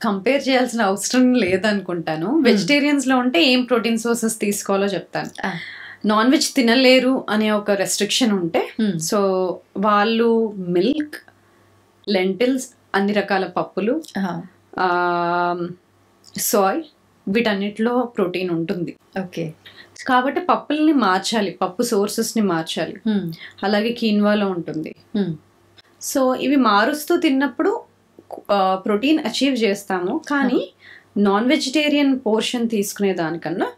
Compare చేయాల్సిన అవసరం లేదనుకుంటాను. Vegetarians లో ఉంటే ఏం ప్రోటీన్ సోర్సెస్ తీసుకోవాలో చెప్తాను. నాన్ వెజ్ తినలేరు అనే ఒక రెస్ట్రిక్షన్ ఉంటే సో వాళ్ళు మిల్క్, లెంటిల్స్, అన్ని రకాల పప్పులు, సోయ్, వీటన్నిటిలో ప్రోటీన్ ఉంటుంది. ఓకే, కాబట్టి పప్పుల్ని మార్చాలి, పప్పు సోర్సెస్ ని మార్చాలి. అలాగే కీన్వాలో ఉంటుంది. సో ఇవి మారుస్తూ తిన్నప్పుడు ప్రోటీన్ చేస్తాము. కానీ నాన్ వెజిటేరియన్ పోర్షన్ తీసుకునే దానికన్నా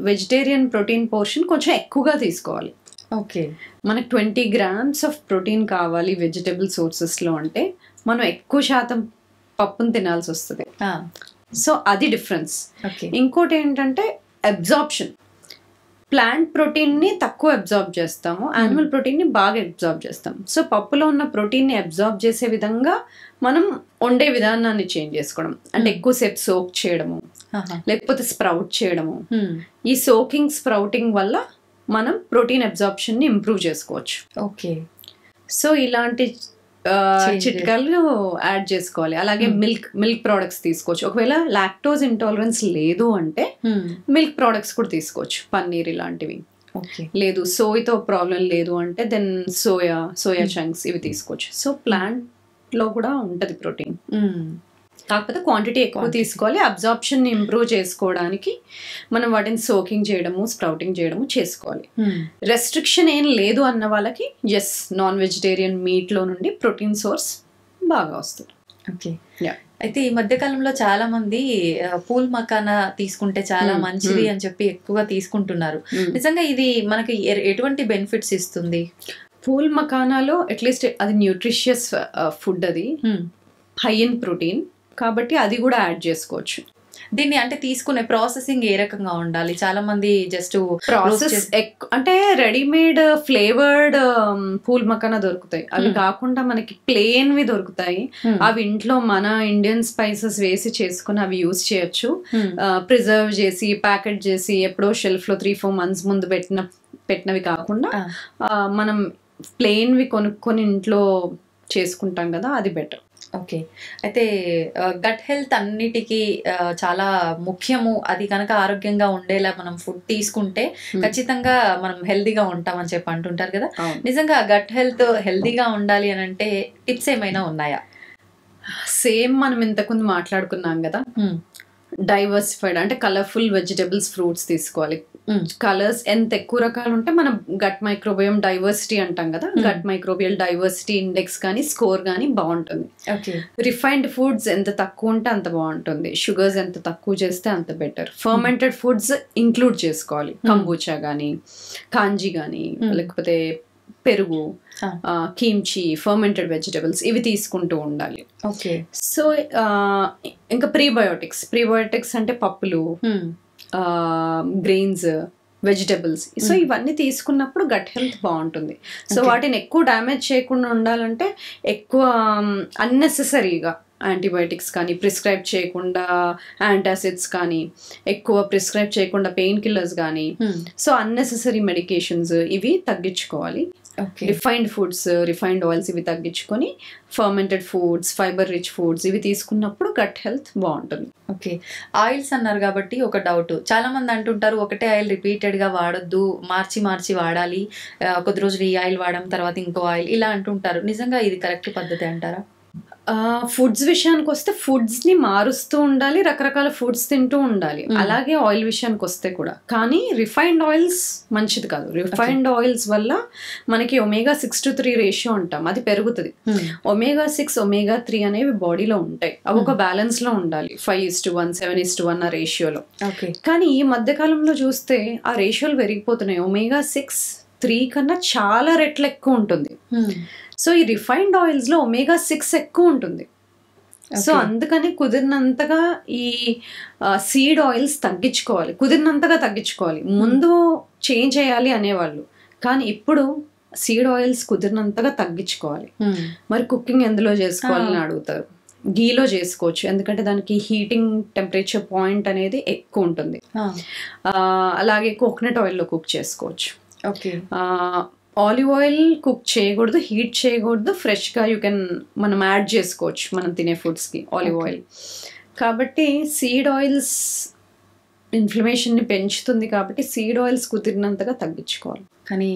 వెజిటేరియన్ ప్రోటీన్ పోర్షన్ కొంచెం ఎక్కువగా తీసుకోవాలి. ఓకే, మనకు 20 grams ఆఫ్ ప్రోటీన్ కావాలి వెజిటేబుల్ సోర్సెస్లో అంటే మనం ఎక్కువ శాతం పప్పును తినాల్సి వస్తుంది. సో అది డిఫరెన్స్. ఇంకోటి ఏంటంటే అబ్జార్ప్షన్. ప్లాంట్ ప్రోటీన్ని తక్కువ అబ్జార్బ్ చేస్తాము, యానిమల్ ప్రోటీన్ని బాగా అబ్జార్బ్ చేస్తాం. సో పప్పులో ఉన్న ప్రోటీన్ని అబ్జార్బ్ చేసే విధంగా మనం వండే విధానాన్ని చేంజ్ చేసుకోవడం, అంటే ఎక్కువసేపు సోక్ చేయడము, లేకపోతే స్ప్రౌట్ చేయడము. ఈ సోకింగ్, స్ప్రౌటింగ్ వల్ల మనం ప్రోటీన్ అబ్జార్ప్షన్ ని ఇంప్రూవ్ చేసుకోవచ్చు. ఓకే, సో ఇలాంటి చిట్కాలు యాడ్ చేసుకోవాలి. అలాగే మిల్క్ ప్రోడక్ట్స్ తీసుకోవచ్చు. ఒకవేళ లాక్టోజ్ ఇంటాలరెన్స్ లేదు అంటే మిల్క్ ప్రోడక్ట్స్ కూడా తీసుకోవచ్చు, పన్నీర్ ఇలాంటివి. లేదు సోయ్తో ప్రాబ్లం లేదు అంటే దెన్ సోయా చంక్స్ ఇవి తీసుకోవచ్చు. సో ప్లాంట్ లో కూడా ఉంటది ప్రోటీన్, కాకపోతే క్వాంటిటీ ఎక్కువ తీసుకోవాలి. అబ్జార్ప్షన్ ని ఇంప్రూవ్ చేసుకోవడానికి మనం వాటిని సోకింగ్ చేయడము, స్ప్రౌటింగ్ చేయడము చేసుకోవాలి. రెస్ట్రిక్షన్ ఏం లేదు అన్న వాళ్ళకి నాన్ వెజిటేరియన్ మీట్ లో నుండి ప్రోటీన్ సోర్స్ బాగా వస్తుంది. ఓకే, అయితే ఈ మధ్య కాలంలో చాలా మంది పూల్ మకానా తీసుకుంటే చాలా మంచిది అని చెప్పి ఎక్కువగా తీసుకుంటున్నారు. నిజంగా ఇది మనకి ఎటువంటి బెనిఫిట్స్ ఇస్తుంది? పూల్ మకానాలో అట్లీస్ట్ అది న్యూట్రిషియస్ ఫుడ్, అది హై ఇన్ ప్రోటీన్, కాబట్టి అది కూడా యాడ్ చేసుకోవచ్చు. దీన్ని అంటే తీసుకునే ప్రాసెసింగ్ ఏ రకంగా ఉండాలి? చాలా మంది జస్ట్ ప్రాసెస్ అంటే రెడీమేడ్ ఫ్లేవర్డ్ పూల్ మకానా దొరుకుతాయి. అవి కాకుండా మనకి ప్లేన్ వి దొరుకుతాయి. అవి ఇంట్లో మన ఇండియన్ స్పైసెస్ వేసి చేసుకుని అవి యూజ్ చేయొచ్చు. ప్రిజర్వ్ చేసి ప్యాకెట్ చేసి ఎప్పుడో షెల్ఫ్ లో 3-4 months ముందు పెట్టినవి కాకుండా మనం ప్లేన్ వి కొనుక్కొని ఇంట్లో చేసుకుంటాం కదా, అది బెటర్. ఓకే, అయితే గట్ హెల్త్ అన్నిటికీ చాలా ముఖ్యము. అది కనుక ఆరోగ్యంగా ఉండేలా మనం ఫుడ్ తీసుకుంటే ఖచ్చితంగా మనం హెల్దీగా ఉంటామని చెప్పి అంటుంటారు కదా. నిజంగా గట్ హెల్దీగా ఉండాలి అని అంటే టిప్స్ ఏమైనా ఉన్నాయా? సేమ్ మనం ఇంతకుముందు మాట్లాడుకున్నాం కదా, డైవర్సిఫైడ్ అంటే కలర్ఫుల్ వెజిటబుల్స్, ఫ్రూట్స్ తీసుకోవాలి. కలర్స్ ఎంత ఎక్కువ రకాలు ఉంటే మన గట్ మైక్రోబియం డైవర్సిటీ అంటాం కదా, గట్ మైక్రోబియల్ డైవర్సిటీ ఇండెక్స్ కానీ స్కోర్ కానీ బాగుంటుంది. రిఫైన్డ్ ఫుడ్స్ ఎంత తక్కువ ఉంటే అంత బాగుంటుంది. షుగర్స్ ఎంత తక్కువ చేస్తే అంత బెటర్. ఫర్మెంటెడ్ ఫుడ్స్ ఇంక్లూడ్ చేసుకోవాలి. కంబూచా కానీ, కాంజీ కానీ, లేకపోతే పెరుగు, కీమ్చి, ఫర్మెంటెడ్ వెజిటబుల్స్ ఇవి తీసుకుంటూ ఉండాలి. ఓకే, సో ఇంకా ప్రీబయోటిక్స్ అంటే పప్పులు, గ్రెయిన్స్, వెజిటబుల్స్. సో ఇవన్నీ తీసుకున్నప్పుడు గట్ హెల్త్ బాగుంటుంది. సో వాటిని ఎక్కువ డ్యామేజ్ చేయకుండా ఉండాలంటే ఎక్కువ అన్నెసెసరీగా యాంటీబయాటిక్స్ కానీ ప్రిస్క్రైబ్ చేయకుండా, యాంటాసిడ్స్ కానీ ఎక్కువ ప్రిస్క్రైబ్ చేయకుండా, పెయిన్ కిల్లర్స్ కానీ, సో అన్నెసెసరీ మెడికేషన్స్ ఇవి తగ్గించుకోవాలి. రిఫైన్డ్ ఫుడ్స్, రిఫైన్డ్ ఆయిల్స్ ఇవి తగ్గించుకొని fermented foods, fibre rich foods ఇవి తీసుకున్నప్పుడు గట్ హెల్త్ బాగుంటుంది. ఓకే, ఆయిల్స్ అన్నారు కాబట్టి ఒక డౌట్. చాలా మంది అంటుంటారు ఒకటే ఆయిల్ రిపీటెడ్ గా వాడొద్దు, మార్చి వాడాలి, కొద్ది రోజులు ఈ ఆయిల్ వాడడం తర్వాత ఇంకో ఆయిల్, ఇలా అంటుంటారు. నిజంగా ఇది కరెక్ట్ పద్ధతి అంటారా? ఫుడ్స్ విషయానికి వస్తే ఫుడ్స్ ని మారుస్తూ ఉండాలి, రకరకాల ఫుడ్స్ తింటూ ఉండాలి. అలాగే ఆయిల్ విషయానికి వస్తే కూడా. కానీ రిఫైన్డ్ ఆయిల్స్ మంచిది కాదు. రిఫైన్డ్ ఆయిల్స్ వల్ల మనకి omega-6:3 రేషియో అంటాం, అది పెరుగుతుంది. omega-6, omega-3 అనేవి బాడీలో ఉంటాయి. అవి ఒక బ్యాలెన్స్ లో ఉండాలి, 5:1, 7:1 ఆ రేషియోలో. కానీ ఈ మధ్య కాలంలో చూస్తే ఆ రేషియోలు పెరిగిపోతున్నాయి. omega-6-3 కన్నా చాలా రెట్లు ఎక్కువ ఉంటుంది. సో ఈ రిఫైన్డ్ ఆయిల్స్ లో omega-6 ఎక్కువ ఉంటుంది. సో అందుకని కుదిరినంతగా ఈ సీడ్ ఆయిల్స్ తగ్గించుకోవాలి. ముందు చేంజ్ చేయాలి అనేవాళ్ళు, కానీ ఇప్పుడు సీడ్ ఆయిల్స్ కుదిరినంతగా తగ్గించుకోవాలి. మరి కుకింగ్ ఎందులో చేసుకోవాలని అడుగుతారు. గీలో చేసుకోవచ్చు, ఎందుకంటే దానికి హీటింగ్ టెంపరేచర్ పాయింట్ అనేది ఎక్కువ ఉంటుంది. అలాగే కోకోనట్ ఆయిల్లో కుక్ చేసుకోవచ్చు. ఆలివ్ ఆయిల్ కుక్ చేయకూడదు, హీట్ చేయకూడదు, ఫ్రెష్గా మనం యాడ్ చేసుకోవచ్చు మనం తినే ఫుడ్స్కి ఆలివ్ ఆయిల్. కాబట్టి సీడ్ ఆయిల్స్ ఇన్ఫ్లమేషన్ని పెంచుతుంది కాబట్టి సీడ్ ఆయిల్స్ కుదిరినంతగా తగ్గించుకోవాలి. కానీ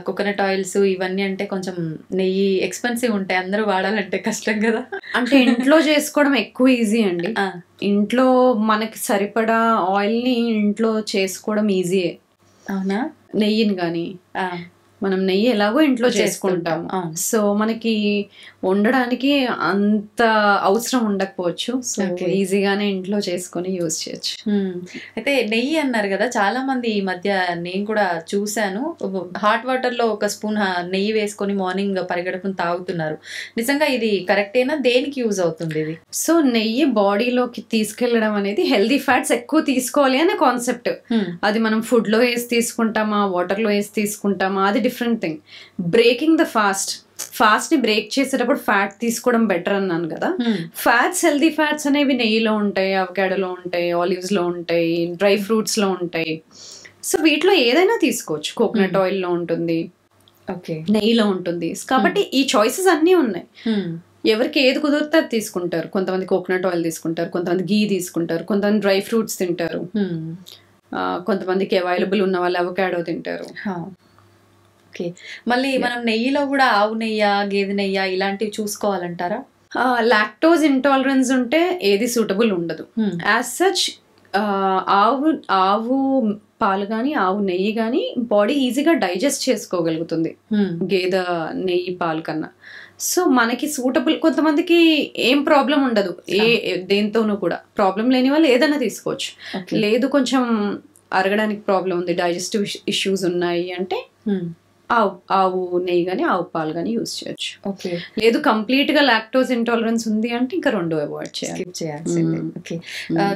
కోకోనట్ ఆయిల్స్ ఇవన్నీ అంటే కొంచెం నెయ్యి ఎక్స్పెన్సివ్ ఉంటాయి, అందరూ వాడాలంటే కష్టం కదా. అంటే ఇంట్లో చేసుకోవడం ఎక్కువ ఈజీ అండి. ఇంట్లో మనకి సరిపడా ఆయిల్ని ఇంట్లో చేసుకోవడం ఈజీయే. అవునా? నెయ్యిని కానీ మనం నెయ్యి ఎలాగో ఇంట్లో చేసుకుంటాం, సో మనకి వండడానికి అంత అవసరం ఉండకపోవచ్చు, సో ఈజీగానే ఇంట్లో చేసుకొని యూజ్ చేయొచ్చు. అయితే నెయ్యి అన్నారు కదా, చాలా మంది ఈ మధ్య నేను కూడా చూశాను, హాట్ వాటర్ లో ఒక స్పూన్ నెయ్యి వేసుకొని మార్నింగ్ పరిగెడుకుని తాగుతున్నారు. నిజంగా ఇది కరెక్టేనా? దేనికి యూజ్ అవుతుంది ఇది? సో నెయ్యి బాడీలోకి తీసుకెళ్లడం అనేది హెల్దీ ఫ్యాట్స్ ఎక్కువ తీసుకోవాలి అనే కాన్సెప్ట్. అది మనం ఫుడ్ లో వేసి తీసుకుంటామా, వాటర్ లో వేసి తీసుకుంటామా, అది different thing. Breaking the fast ని బ్రేక్ చేసేటప్పుడు ఫ్యాట్ తీసుకోవడం బెటర్ అన్నాను కదా. ఫ్యాట్స్, హెల్దీ ఫ్యాట్స్ అనేవి నెయ్యిలో ఉంటాయి, అవకాడోలో ఉంటాయి, ఆలివ్స్ లో ఉంటాయి, డ్రై ఫ్రూట్స్ లో ఉంటాయి. సో వీటిలో ఏదైనా తీసుకోవచ్చు. కోకోనట్ ఆయిల్ లో ఉంటుంది, నెయ్యిలో ఉంటుంది. కాబట్టి ఈ చాయిసెస్ అన్నీ ఉన్నాయి. ఎవరికి ఏది కుదిరితే అది తీసుకుంటారు. కొంతమంది కోకోనట్ ఆయిల్ తీసుకుంటారు, కొంతమంది గీ తీసుకుంటారు, కొంతమంది డ్రై ఫ్రూట్స్ తింటారు, కొంతమందికి అవైలబుల్ ఉన్న వాళ్ళు అవకాడో తింటారు. మళ్ళీ మనం నెయ్యిలో కూడా ఆవు నెయ్య, గేదె నెయ్య ఇలాంటివి చూసుకోవాలంటారా? లాక్టోజ్ ఇంటాలరెన్స్ ఉంటే ఏది సూటబుల్ ఉండదు. యాజ్ సచ్ ఆవు పాలు కానీ ఆవు నెయ్యి కానీ బాడీ ఈజీగా డైజెస్ట్ చేసుకోగలుగుతుంది గేదె నెయ్యి పాలు కన్నా. సో మనకి సూటబుల్, కొంతమందికి ఏం ప్రాబ్లం ఉండదు, దేంతోనూ కూడా ప్రాబ్లం లేని వాళ్ళు ఏదైనా తీసుకోవచ్చు. లేదు కొంచెం అరగడానికి ప్రాబ్లం ఉంది, డైజెస్టివ్ ఇష్యూస్ ఉన్నాయి అంటే ఆవు నెయ్యి కానీ ఆవు పాలు కానీ యూజ్ చేయొచ్చు. లేదు కంప్లీట్ గా లాక్టోజ్ ఇంటాలరెన్స్ ఉంది అంటే ఇంకా రెండు అవాయిడ్ చేయాలి.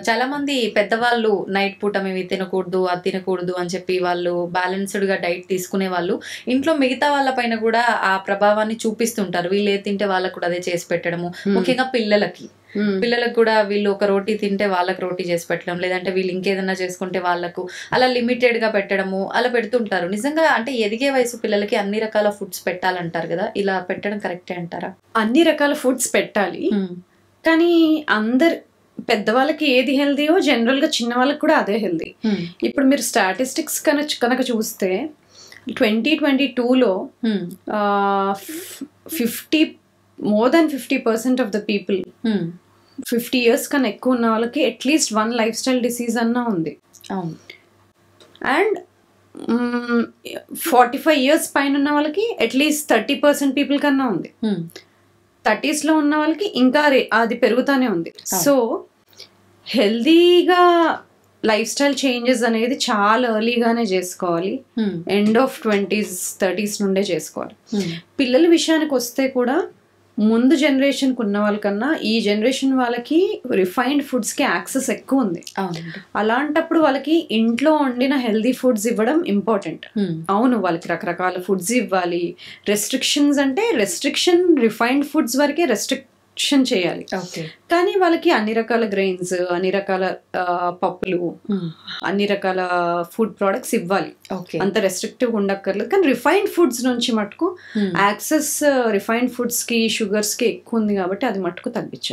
చాలా మంది పెద్దవాళ్ళు నైట్ పూట మేము తినకూడదు, అది తినకూడదు అని చెప్పి వాళ్ళు బ్యాలెన్స్డ్ గా డైట్ తీసుకునే వాళ్ళు ఇంట్లో మిగతా వాళ్ళ పైన కూడా ఆ ప్రభావాన్ని చూపిస్తుంటారు. వీళ్ళు ఏది తింటే వాళ్ళకు కూడా అదే చేసి పెట్టడము. ముఖ్యంగా పిల్లలకు కూడా వీళ్ళు ఒక రోటీ తింటే వాళ్ళకి రోటీ చేసి పెట్టడం, లేదంటే వీళ్ళు ఇంకేదన్నా చేసుకుంటే వాళ్ళకు అలా లిమిటెడ్ గా పెట్టడము అలా పెడుతుంటారు. నిజంగా అంటే ఎదిగే వయసు పిల్లలకి అన్ని రకాల ఫుడ్స్ పెట్టాలంటారు కదా, ఇలా పెట్టడం కరెక్టే అంటారా? అన్ని రకాల ఫుడ్స్ పెట్టాలి, కానీ పెద్దవాళ్ళకి ఏది హెల్దీయో జనరల్ గా చిన్న వాళ్ళకి కూడా అదే హెల్దీ. ఇప్పుడు మీరు స్టాటిస్టిక్స్ కనుక చూస్తే 2022లో more than 50% of the people 50 years కన్నా ఎక్కువ ఉన్న వాళ్ళకి అట్లీస్ట్ 1 లైఫ్ స్టైల్ డిసీజ్ అన్నా ఉంది. అండ్ 45 years పైన ఉన్న వాళ్ళకి అట్లీస్ట్ 30% పీపుల్ కన్నా ఉంది. 30s లో ఉన్న వాళ్ళకి ఇంకా అది పెరుగుతానే ఉంది. సో హెల్దీగా లైఫ్ స్టైల్ చేంజెస్ అనేది చాలా ఎర్లీగానే చేసుకోవాలి. ఎండ్ ఆఫ్ 20s 30s నుండే చేసుకోవాలి. పిల్లల విషయానికి వస్తే కూడా ముందు జనరేషన్ కు ఉన్న వాళ్ళకన్నా ఈ జనరేషన్ వాళ్ళకి రిఫైన్డ్ ఫుడ్స్ కి యాక్సెస్ ఎక్కువ ఉంది. అలాంటప్పుడు వాళ్ళకి ఇంట్లో వండిన హెల్దీ ఫుడ్స్ ఇవ్వడం ఇంపార్టెంట్. అవును, వాళ్ళకి రకరకాల ఫుడ్స్ ఇవ్వాలి. రెస్ట్రిక్షన్స్ అంటే రెస్ట్రిక్షన్ రిఫైన్డ్ ఫుడ్స్ వరకే రెస్ట్రిక్షన్ చేయాలి, కానీ వాళ్ళకి అన్ని రకాల గ్రెయిన్స్, అన్ని రకాల పప్పులు, అన్ని రకాల ఫుడ్ ప్రొడక్ట్స్ ఇవ్వాలి. అంత రెస్ట్రిక్టివ్ ఉండక్కర్లేదు. కానీ రిఫైన్డ్ ఫుడ్స్ నుంచి మటుకు యాక్సెస్ రిఫైన్డ్ ఫుడ్స్ కి, షుగర్స్ కి ఎక్కువ ఉంది కాబట్టి అది మటుకు తగ్గించాలి.